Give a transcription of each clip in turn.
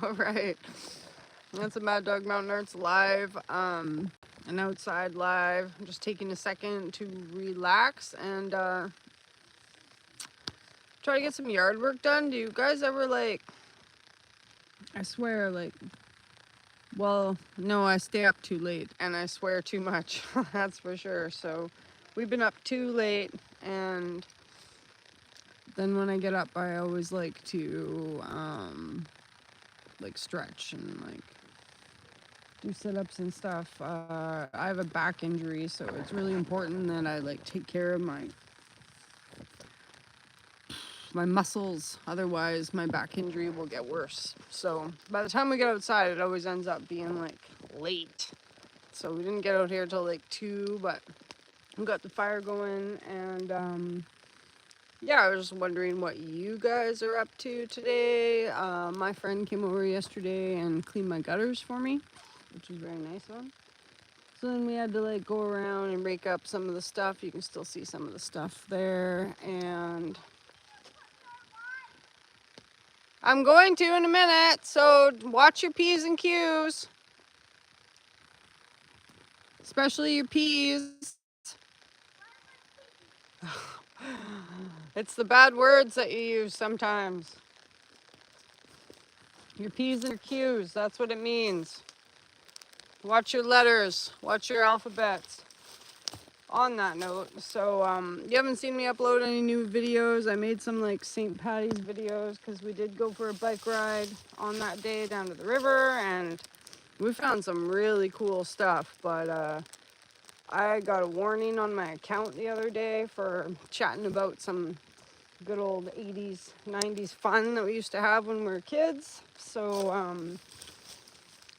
All right. That's a Mad Dog Mountain Arts live, an outside live. I'm just taking a second to relax and try to get some yard work done. Do you guys ever like, I swear, like, well, no, I stay up too late and I swear too much. That's for sure. So we've been up too late, and then when I get up, I always like to like stretch and like do sit-ups and stuff. I have a back injury, so it's really important that I like take care of my muscles. Otherwise, my back injury will get worse. So by the time we get outside, it always ends up being like late. So we didn't get out here till like 2, but we got the fire going, and yeah, I was just wondering what you guys are up to today. My friend came over yesterday and cleaned my gutters for me, which was very nice of him. So then we had to like go around and rake up some of the stuff. You can still see some of the stuff there. And I'm going to in a minute, so watch your P's and Q's. Especially your P's. It's the bad words that you use sometimes. Your P's and your Q's, that's what it means. Watch your letters, watch your alphabets. On that note, so you haven't seen me upload any new videos. I made some like St. Patty's videos because we did go for a bike ride on that day down to the river, and we found some really cool stuff. But I got a warning on my account the other day for chatting about some good old 80s, 90s fun that we used to have when we were kids. So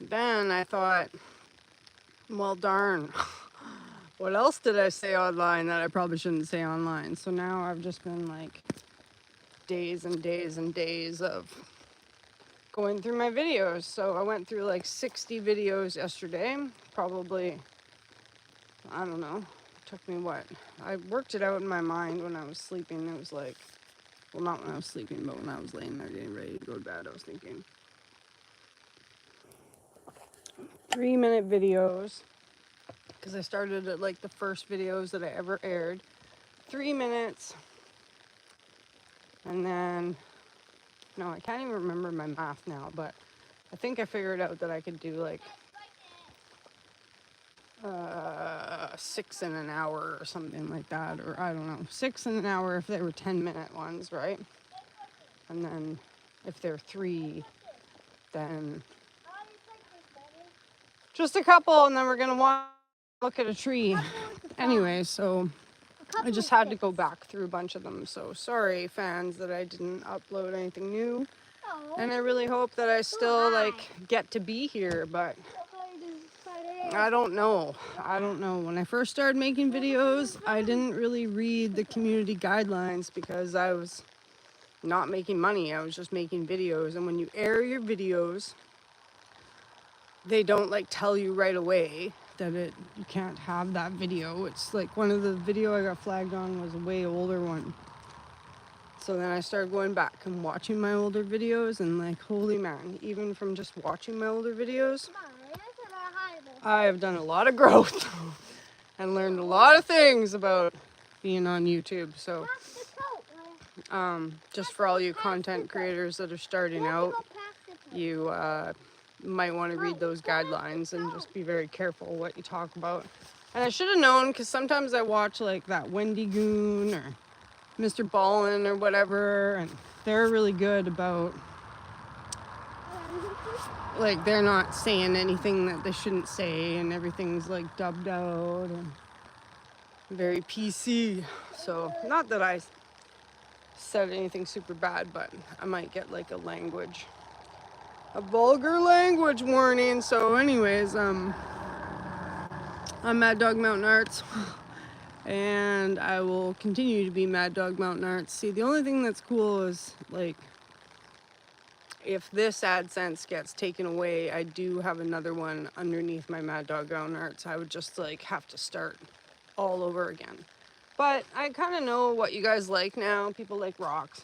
then I thought, well, darn. What else did I say online that I probably shouldn't say online? So now I've just been like days and days and days of going through my videos. So I went through like 60 videos yesterday. Probably, I don't know, it took me what? I worked it out in my mind when I was sleeping. It was like, well, not when I was sleeping, but when I was laying there getting ready to go to bed, I was thinking 3-minute videos. Because I started at like the first videos that I ever aired. 3 minutes. And then, no, I can't even remember my math now, but I think I figured out that I could do like 6 in an hour or something like that. Or I don't know, 6 in an hour if they were 10-minute ones, right? And then if they're 3, then just a couple, and then we're going to want to look at a tree. Anyway, so I just had to go back through a bunch of them. So sorry, fans, that I didn't upload anything new. And I really hope that I still like get to be here, but I don't know. When I first started making videos, I didn't really read the community guidelines because I was not making money. I was just making videos. And when you air your videos, they don't like tell you right away that you can't have that video. It's like one of the video I got flagged on was a way older one. So then I started going back and watching my older videos, and like, holy man, even from just watching my older videos, I have done a lot of growth and learned a lot of things about being on YouTube. So just for all you content creators that are starting out, you might want to read those guidelines and just be very careful what you talk about. And I should have known, because sometimes I watch like that Wendy Goon or Mr. Ballin or whatever, and they're really good about, like, they're not saying anything that they shouldn't say, and everything's like dubbed out and very PC. So not that I said anything super bad, but I might get like a vulgar language warning. So anyways, I'm Mad Dog Mountain Arts, and I will continue to be Mad Dog Mountain Arts. See, the only thing that's cool is like, if this AdSense gets taken away, I do have another one underneath my Mad Dog Mountain Arts. I would just like have to start all over again. But I kind of know what you guys like now. People like rocks.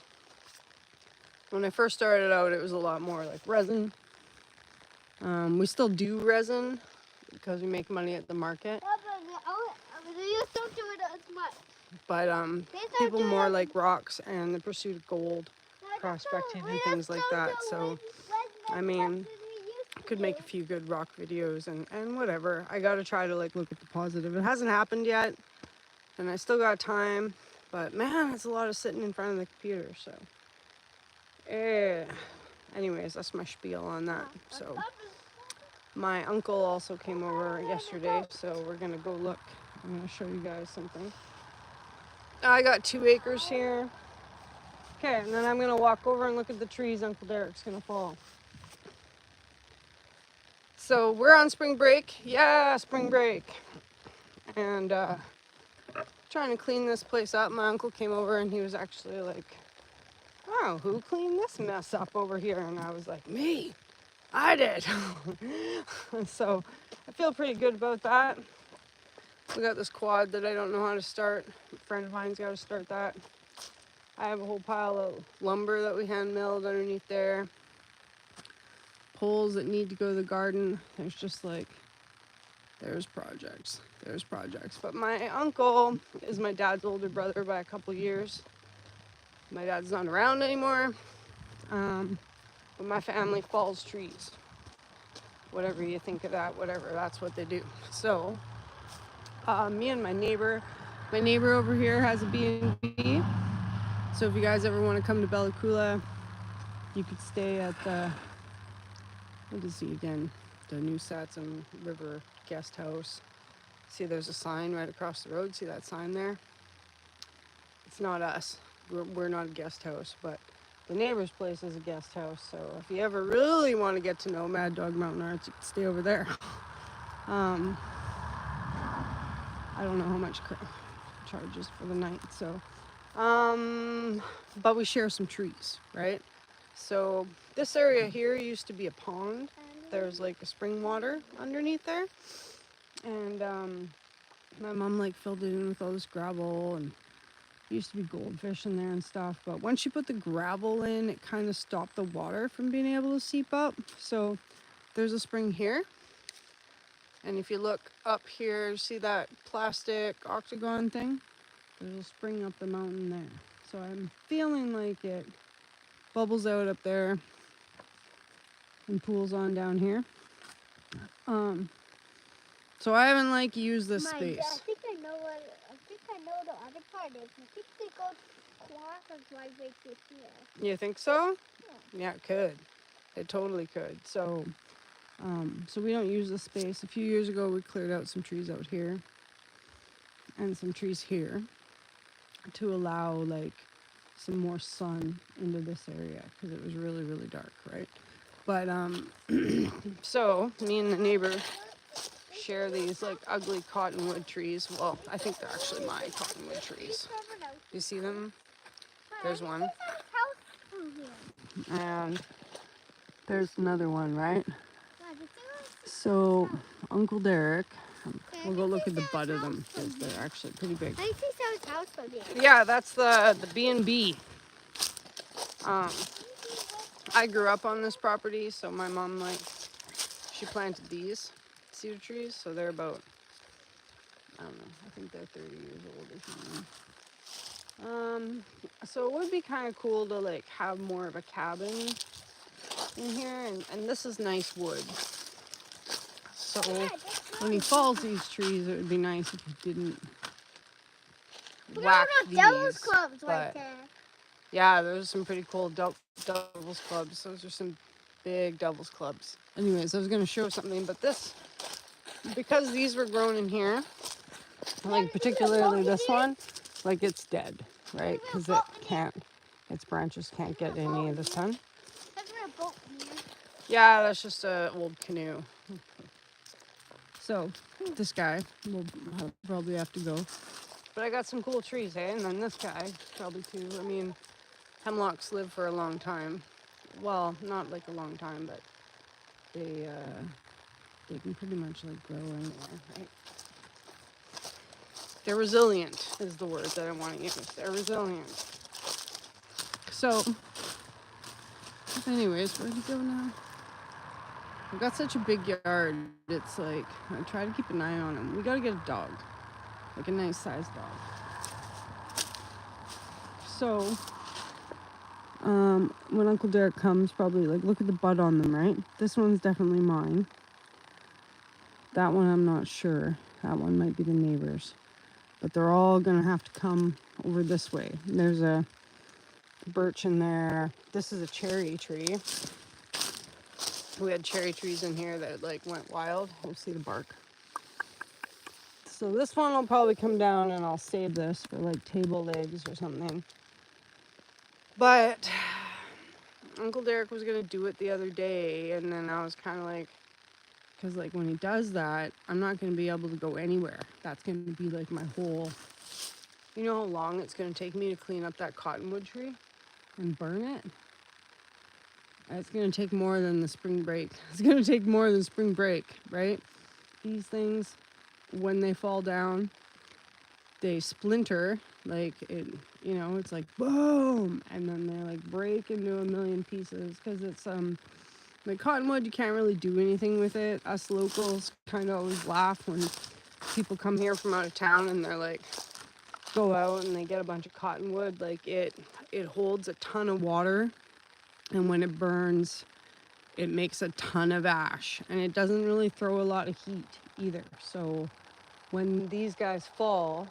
When I first started out, it was a lot more like resin. We still do resin because we make money at the market. You don't do it as much. But people more like rocks and the pursuit of gold, prospecting and things like that. So, I mean, I could make a few good rock videos and whatever. I gotta try to like look at the positive. It hasn't happened yet, and I still got time. But man, it's a lot of sitting in front of the computer. So, anyways, that's my spiel on that. So, my uncle also came over yesterday, so we're gonna go look. I'm gonna show you guys something. I got 2 acres here. Okay, and then I'm gonna walk over and look at the trees Uncle Derek's gonna fall. So we're on spring break. Yeah, spring break. And trying to clean this place up. My uncle came over and he was actually like, "Oh, who cleaned this mess up over here?" And I was like, "Me, I did." So I feel pretty good about that. We got this quad that I don't know how to start. A friend of mine's got to start that. I have a whole pile of lumber that we hand milled underneath there. Poles that need to go to the garden. There's just like, there's projects. But my uncle is my dad's older brother by a couple years. My dad's not around anymore. But my family falls trees. Whatever you think of that, whatever, that's what they do. So, me and my neighbor over here has a B&B. So if you guys ever want to come to Bella Coola, you could stay at the, what is he again? The New Satsum River Guest House. See, there's a sign right across the road. See that sign there? It's not us. We're not a guest house, but the neighbor's place is a guest house. So if you ever really want to get to know Maddogmountainarts, you can stay over there. I don't know how much charges for the night. So, but we share some trees, right? So this area here used to be a pond. There's like a spring water underneath there. And my mom like filled it in with all this gravel, and used to be goldfish in there and stuff. But once she put the gravel in, it kind of stopped the water from being able to seep up. So there's a spring here. And if you look up here, see that plastic octagon thing? There's a spring up the mountain there. So I'm feeling like it bubbles out up there and pools on down here. So I haven't like used this space. I think I know the other part is. I think they go across and drive right through here. You think so? Yeah, it could. It totally could. So we don't use this space. A few years ago, we cleared out some trees out here and some trees here to allow like some more sun into this area because it was really, really dark, right? But so me and the neighbor share these like ugly cottonwood trees. Well, I think they're actually my cottonwood trees. You see them? There's one. And there's another one, right? So Uncle Derek, we'll go look at the butt of them because they're actually pretty big. I think that was house from here. Yeah, that's the B&B. I grew up on this property, so my mom like, she planted these cedar trees, so they're about, I don't know, I think they're 30 years old or something. So it would be kind of cool to like have more of a cabin in here, and this is nice wood. So when he falls these trees, it would be nice if he didn't whack these. Devil's clubs right there. Yeah, those are some pretty cool devil's clubs. Those are some big devil's clubs. Anyways, I was going to show something, but this, because these were grown in here, like particularly this one, like it's dead, right? Because it can't, its branches can't get any of the sun. Yeah, that's just an old canoe. So this guy will probably have to go. But I got some cool trees, eh? And then this guy probably too. I mean, hemlocks live for a long time. Well, not like a long time, but they can pretty much like grow anywhere, right? They're resilient is the word that I want to use. They're resilient. So Anyways, where'd he go now? I've got such a big yard. It's like, I try to keep an eye on him. We gotta get a dog. Like a nice sized dog. So, when Uncle Derek comes, probably like look at the bud on them, right? This one's definitely mine. That one I'm not sure. That one might be the neighbor's. But they're all gonna have to come over this way. There's a birch in there. This is a cherry tree. We had cherry trees in here that like went wild. You'll see the bark. So this one will probably come down and I'll save this for like table legs or something. But Uncle Derek was gonna do it the other day, and then I was kind of like, because like when he does that, I'm not gonna be able to go anywhere. That's gonna be like my whole. You know how long it's gonna take me to clean up that cottonwood tree and burn it? It's gonna take more than the spring break. It's gonna take more than spring break, right? These things, when they fall down, they splinter, like it, you know, it's like boom, and then they like break into a million pieces because it's like cottonwood, you can't really do anything with it. Us locals kind of always laugh when people come here from out of town and they're like, go out and they get a bunch of cottonwood. Like it holds a ton of water, and when it burns, it makes a ton of ash, and it doesn't really throw a lot of heat either. So when these guys fall,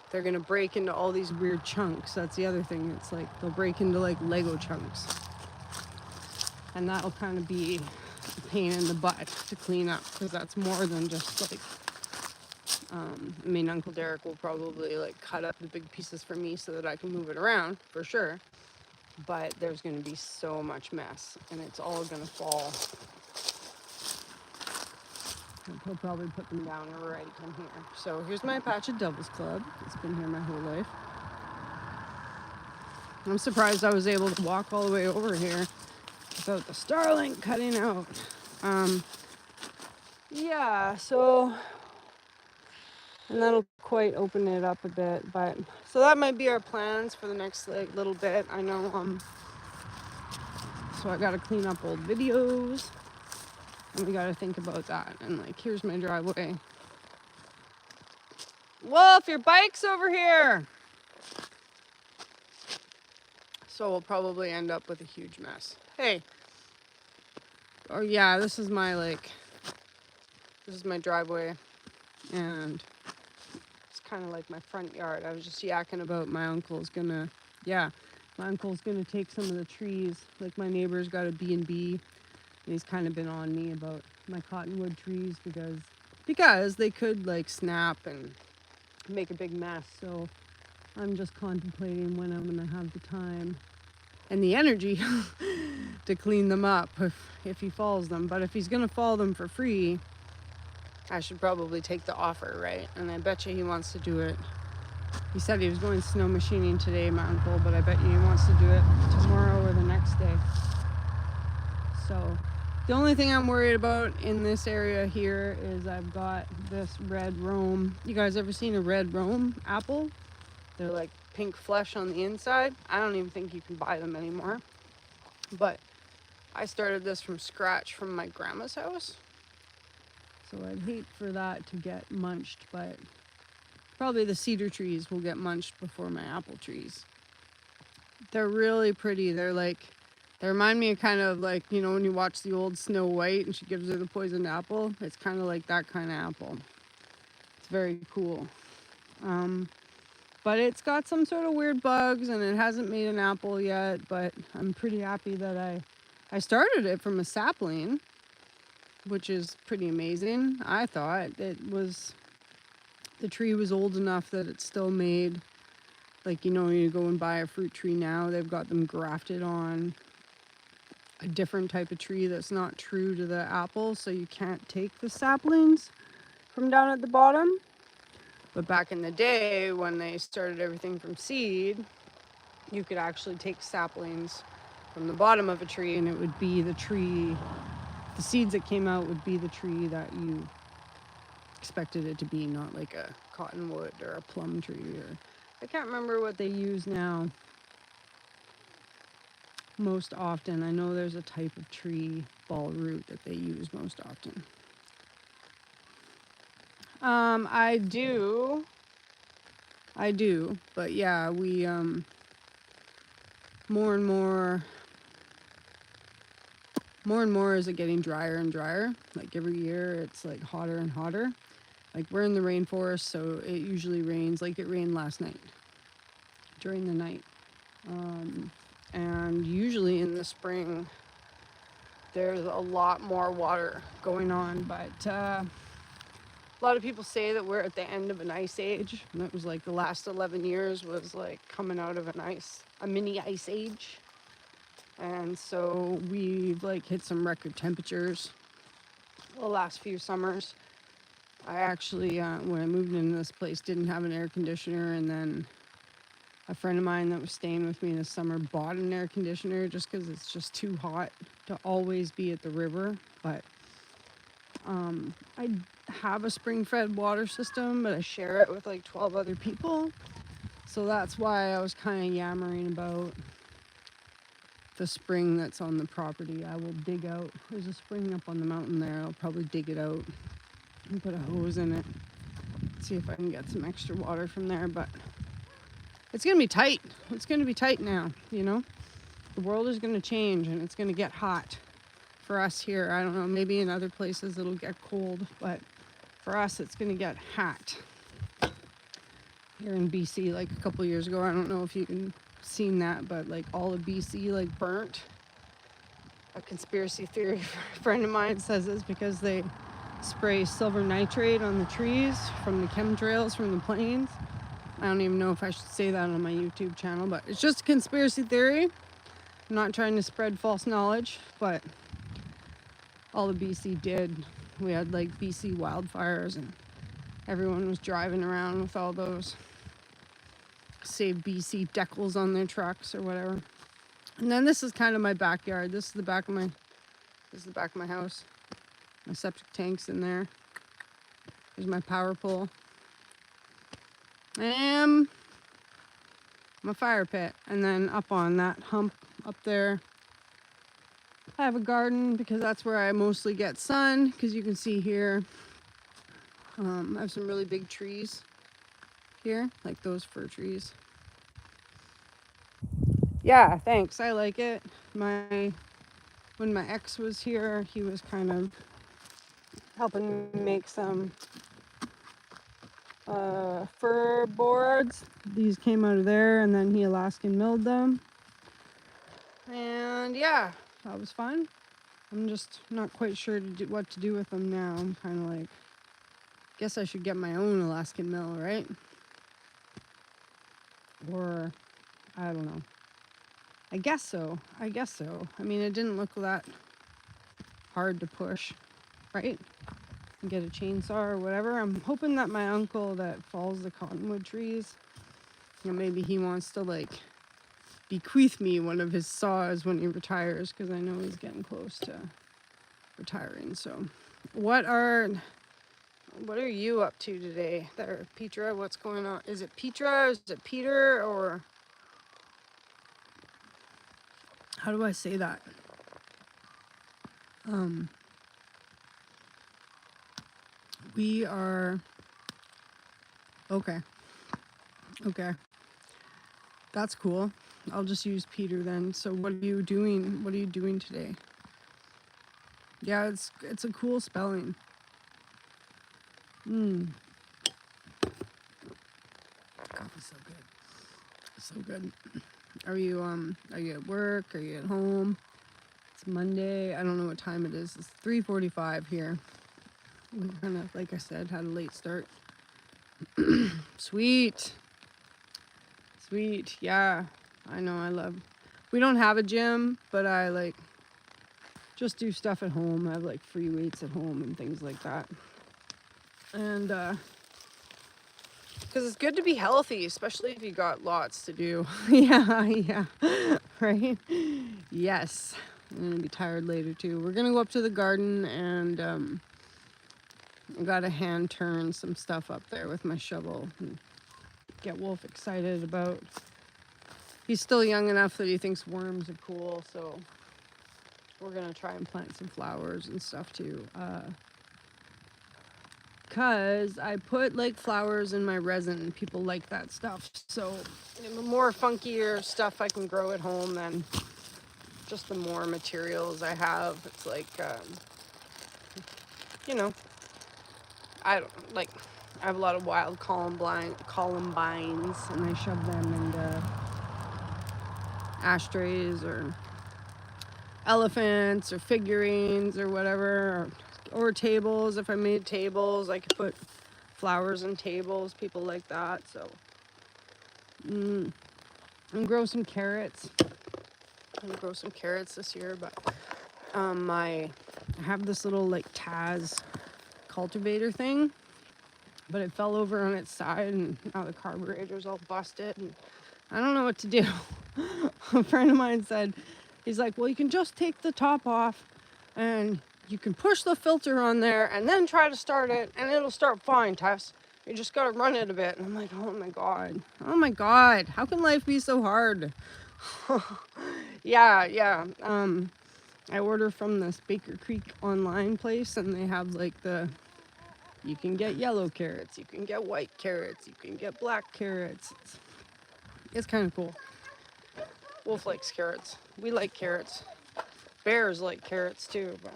they're gonna break into all these weird chunks. That's the other thing. It's like they'll break into like Lego chunks. And that'll kind of be a pain in the butt to clean up, because that's more than just like, I mean, Uncle Derek will probably like cut up the big pieces for me so that I can move it around for sure. But there's gonna be so much mess, and it's all gonna fall. And he'll probably put them down right in here. So here's my patch of Devil's Club. It's been here my whole life. I'm surprised I was able to walk all the way over here without the Starlink cutting out. Yeah, so, and that'll quite open it up a bit, but, so that might be our plans for the next like little bit. I know, so I gotta clean up old videos, and we gotta think about that. And like, here's my driveway. Wolf, your bike's over here! So we'll probably end up with a huge mess. Hey. Oh yeah, this is my driveway, and it's kind of like my front yard. I was just yakking about my uncle's gonna take some of the trees. Like my neighbor's got a B&B, and he's kind of been on me about my cottonwood trees because they could like snap and make a big mess. So I'm just contemplating when I'm gonna have the time and the energy to clean them up if he falls them. But if he's gonna fall them for free, I should probably take the offer, right? And I bet you he wants to do it. He said he was going snow machining today, my uncle, but I bet you he wants to do it tomorrow or the next day. So the only thing I'm worried about in this area here is I've got this red Rome. You guys ever seen a red Rome apple? They're like pink flesh on the inside. I don't even think you can buy them anymore. But I started this from scratch from my grandma's house. So I'd hate for that to get munched, but probably the cedar trees will get munched before my apple trees. They're really pretty. They remind me of kind of like, you know, when you watch the old Snow White and she gives her the poisoned apple. It's kind of like that kind of apple. It's very cool. But it's got some sort of weird bugs, and it hasn't made an apple yet, but I'm pretty happy that I started it from a sapling, which is pretty amazing. I thought the tree was old enough that it still made, like, you know, when you go and buy a fruit tree now, they've got them grafted on a different type of tree that's not true to the apple, so you can't take the saplings from down at the bottom. But back in the day, when they started everything from seed, you could actually take saplings from the bottom of a tree, and it would be the tree, the seeds that came out would be the tree that you expected it to be, not like a cottonwood or a plum tree, or I can't remember what they use now. most often. I know there's a type of tree ball root that they use most often. I do, but yeah, we more and more is it getting drier and drier. Like every year it's like hotter and hotter. Like we're in the rainforest, so it usually rains. Like it rained last night during the night. And usually in the spring there's a lot more water going on, but a lot of people say that we're at the end of an ice age. And that was like the last 11 years was like coming out of a mini ice age. And so we've like hit some record temperatures the last few summers. I actually, when I moved into this place, didn't have an air conditioner, and then a friend of mine that was staying with me this summer bought an air conditioner just because it's just too hot to always be at the river. But I have a spring-fed water system, but I share it with like 12 other people. So that's why I was kind of yammering about the spring that's on the property. I will dig out. There's a spring up on the mountain there. I'll probably dig it out and put a hose in it. See if I can get some extra water from there. But it's going to be tight. It's going to be tight now, you know. The world is going to change and it's going to get hot for us here. I don't know, maybe in other places it'll get cold, but for us it's going to get hot. Here in BC, like a couple years ago, I don't know if you can seen that, but like all of BC like burnt. A conspiracy theory friend of mine says it's because they spray silver nitrate on the trees from the chemtrails from the planes. I don't even know if I should say that on my YouTube channel, but it's just a conspiracy theory. I'm not trying to spread false knowledge, but all of BC did. We had like BC wildfires and everyone was driving around with all those Save BC decals on their trucks or whatever. And then this is kind of my backyard. This is the back of my house. My septic tank's in there. There's my power pole. And my fire pit. And then up on that hump up there, I have a garden because that's where I mostly get sun. Because you can see here, I have some really big trees here, like those fir trees. Yeah, thanks. I like it. When my ex was here, he was kind of helping me make some fir boards. These came out of there, and then he Alaskan milled them. And yeah, that was fun. I'm just not quite sure what to do with them now. I'm kind of like, guess I should get my own Alaskan mill, right? Or, I don't know. I guess so. I mean, it didn't look that hard to push, right? And get a chainsaw or whatever. I'm hoping that my uncle that falls the cottonwood trees, you know, maybe he wants to like bequeath me one of his saws when he retires, because I know he's getting close to retiring. So what are you up to today there, Petra? What's going on? Is it Petra? Is it Peter? Or how do I say that? We are okay. That's cool. I'll just use Peter then. So what are you doing today? Yeah, it's a cool spelling. Coffee's so good. So good. Are you at work? Are you at home? It's Monday. I don't know what time it is. It's 3:45 here. We kind of, like I said, had a late start. Sweet. Yeah, I know. We don't have a gym, but I like just do stuff at home. I have like free weights at home and things like that. And because it's good to be healthy, especially if you got lots to do. yeah, right? Yes. I'm gonna be tired later too. We're gonna go up to the garden and I gotta hand turn some stuff up there with my shovel and get Wolf excited about he's still young enough that he thinks worms are cool, so we're gonna try and plant some flowers and stuff too. Cause I put like flowers in my resin and people like that stuff. So the more funkier stuff I can grow at home than just the more materials I have. It's like, you know, I don't like, I have a lot of wild columbines and I shove them into ashtrays or elephants or figurines or whatever, or tables. If I made tables, I could put flowers in tables. People like that. So and grow some carrots. I'm gonna grow some carrots this year, but I have this little like Taz cultivator thing, but it fell over on its side and now the carburetor's all busted and I don't know what to do. A friend of mine said, he's like, well, you can just take the top off and you can push the filter on there and then try to start it and it'll start fine, Tess. You just gotta run it a bit. And I'm like, oh my God. Oh my God. How can life be so hard? Yeah. I order from this Baker Creek online place and they have like you can get yellow carrots, you can get white carrots, you can get black carrots. It's kind of cool. Wolf likes carrots. We like carrots. Bears like carrots too, but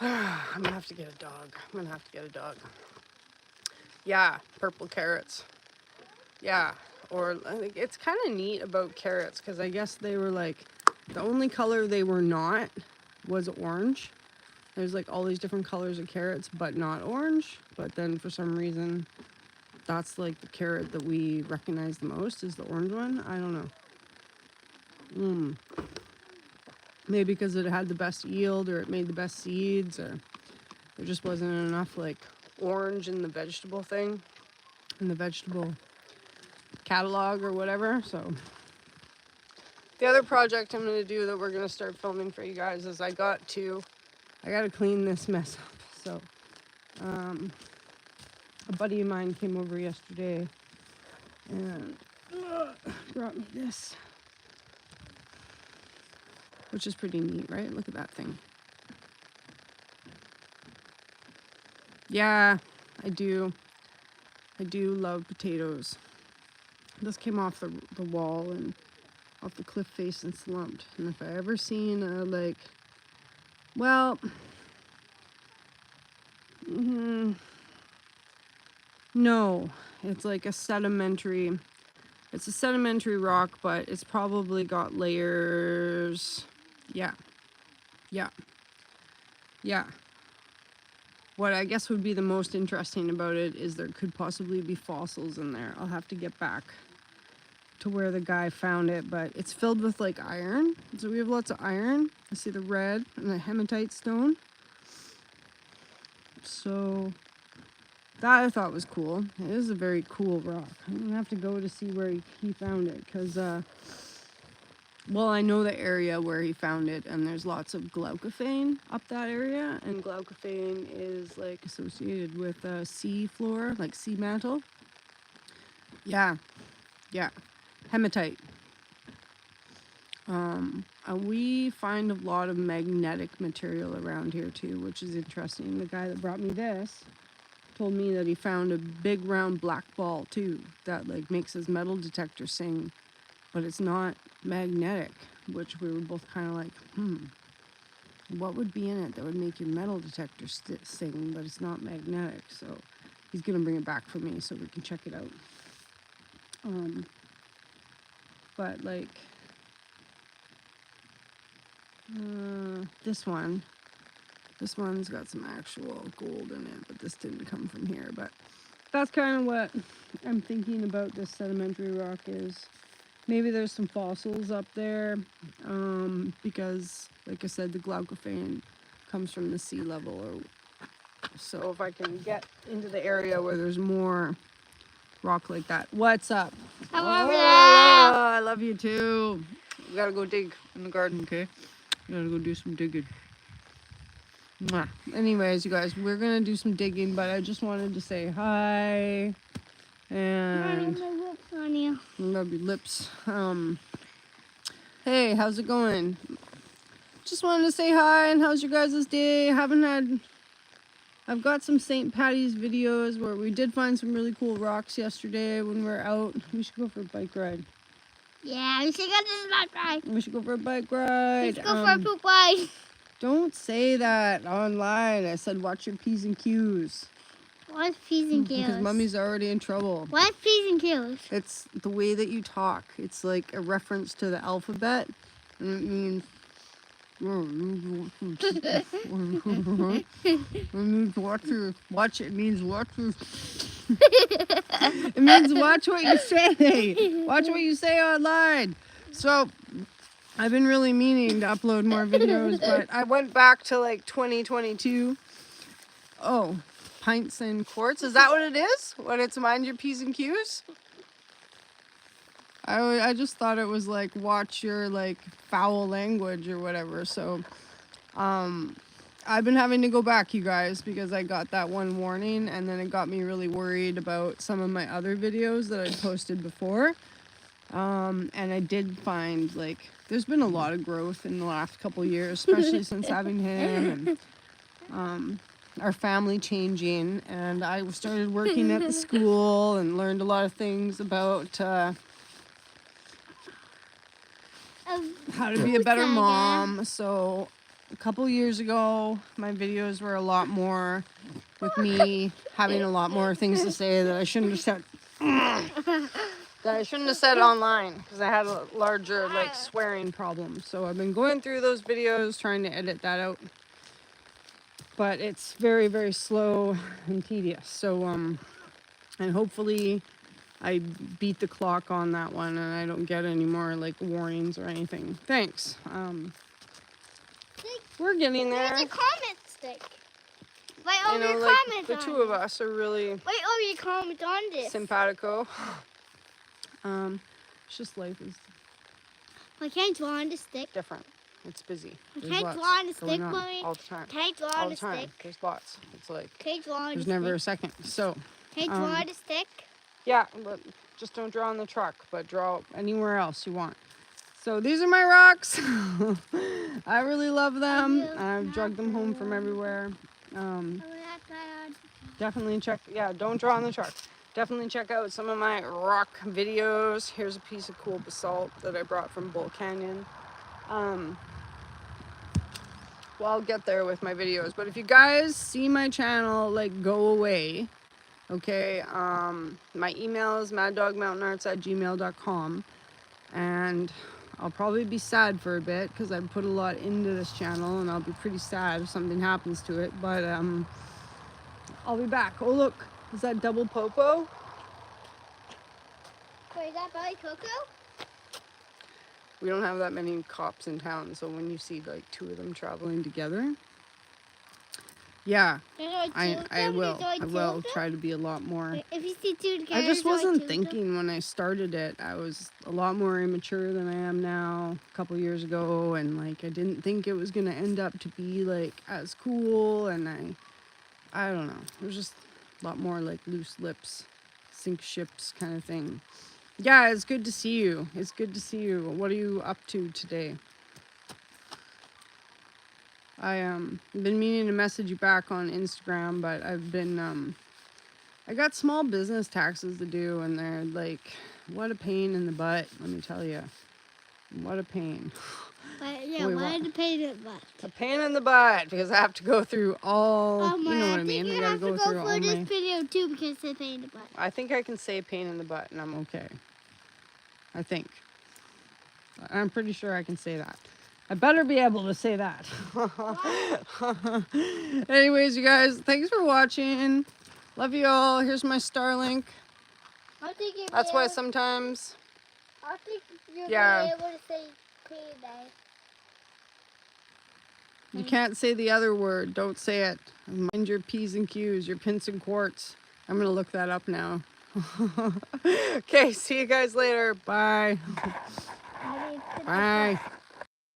I'm gonna have to get a dog. Yeah, purple carrots. Yeah, or like, it's kind of neat about carrots because I guess they were like, the only color they were not was orange. There's like all these different colors of carrots, but not orange. But then for some reason, that's like the carrot that we recognize the most is the orange one. I don't know. Maybe because it had the best yield or it made the best seeds or there just wasn't enough like orange in the vegetable thing, in the vegetable catalog or whatever. So the other project I'm going to do that we're going to start filming for you guys is I got to clean this mess up. So a buddy of mine came over yesterday and brought me this, which is pretty neat, right? Look at that thing. Yeah, I do love potatoes. This came off the wall and off the cliff face and slumped. And if I ever seen no, it's like a sedimentary rock, but it's probably got layers. Yeah. What I guess would be the most interesting about it is there could possibly be fossils in there. I'll have to get back to where the guy found it, but it's filled with like iron. So we have lots of iron. I see the red and the hematite stone. So that I thought was cool. It is a very cool rock. I'm gonna have to go to see where he found it because, I know the area where he found it and there's lots of glaucophane up that area. And glaucophane is like associated with sea floor, like sea mantle. Yeah. Hematite. We find a lot of magnetic material around here too, which is interesting. The guy that brought me this told me that he found a big round black ball too that like makes his metal detector sing, but it's not magnetic, which we were both kind of like, what would be in it that would make your metal detector sing, but it's not magnetic? So he's gonna bring it back for me so we can check it out. But like this one's got some actual gold in it, but this didn't come from here. But that's kind of what I'm thinking about this sedimentary rock is. Maybe there's some fossils up there, because like I said, the glaucophane comes from the sea level. So if I can get into the area where there's more rock like that. What's up? I love you. I love you too. We gotta go dig in the garden, okay? We gotta go do some digging. Mwah. Anyways, you guys, we're gonna do some digging, but I just wanted to say hi. And on you. Rub your lips. Hey, how's it going? Just wanted to say hi and how's your guys' day? I've got some St. Patty's videos where we did find some really cool rocks yesterday when we were out. We should go for a bike ride. Yeah, we should go to the bike ride. We should go for a bike ride. Let's go for a poop ride. Don't say that online. I said watch your P's and Q's. What's P's and Q's? Because Mummy's already in trouble. What's P's and Q's? It's the way that you talk. It's like a reference to the alphabet. And it means... watch it means watch your... It means watch what you say. Watch what you say online. So I've been really meaning to upload more videos, but I went back to like 2022. Oh, pints and quarts. Is that what it is? When it's mind your P's and Q's? I just thought it was like watch your like foul language or whatever. So I've been having to go back, you guys, because I got that one warning and then it got me really worried about some of my other videos that I'd posted before. And I did find like there's been a lot of growth in the last couple years, especially since having him and our family changing, and I started working at the school and learned a lot of things about how to be a better mom. So a couple years ago, my videos were a lot more with me having a lot more things to say that I shouldn't have said. That I shouldn't have said online because I had a larger like swearing problem. So I've been going through those videos trying to edit that out. But it's very, very slow and tedious. So, and hopefully I beat the clock on that one and I don't get any more like warnings or anything. Thanks. We're getting there. Where's your comment stick? Write over your like comment the on two it. of us are really Write over your comment on this. simpatico. It's just life is I can't draw on the stick. different. It's busy. I There's can't lots draw on the going stick, on Mommy. all the time. Can't draw All on the the time. stick. There's lots. It's like Can't draw on there's the never a stick. second. So Can't draw on the stick. yeah, but just don't draw on the truck, but draw anywhere else you want. So these are my rocks. I really love them. I've drugged them home from everywhere. Definitely check, yeah, don't draw on the truck. Definitely check out some of my rock videos. Here's a piece of cool basalt that I brought from Bull Canyon. Well, I'll get there with my videos, but if you guys see my channel like go away, okay, my email is maddogmountainarts@gmail.com, and I'll probably be sad for a bit because I put a lot into this channel and I'll be pretty sad if something happens to it, but I'll be back. Oh look, is that double popo? Wait, is that Billy Coco? We don't have that many cops in town, so when you see like two of them traveling together, yeah, I will try to be a lot more. If you see two together, I just wasn't thinking when I started it. I was a lot more immature than I am now a couple years ago, and like I didn't think it was gonna end up to be like as cool, and I don't know. It was just a lot more like loose lips, sink ships kind of thing. Yeah, it's good to see you. It's good to see you. What are you up to today? I've been meaning to message you back on Instagram, but I've been I got small business taxes to do, and they're like, what a pain in the butt, let me tell you. What a pain. Yeah, why a pain in the butt? A pain in the butt because I have to go through all, you know what I mean? I gotta go through all this video too because it's a pain in the butt. I think I can say pain in the butt and I'm okay. I think. I'm pretty sure I can say that. I better be able to say that. Anyways, you guys, thanks for watching. Love you all. Here's my Starlink. That's why sometimes... I think you're be able to say payday. You can't say the other word. Don't say it. Mind your P's and Q's, your pints and quarts. I'm going to look that up now. Okay, see you guys later. Bye. Bye.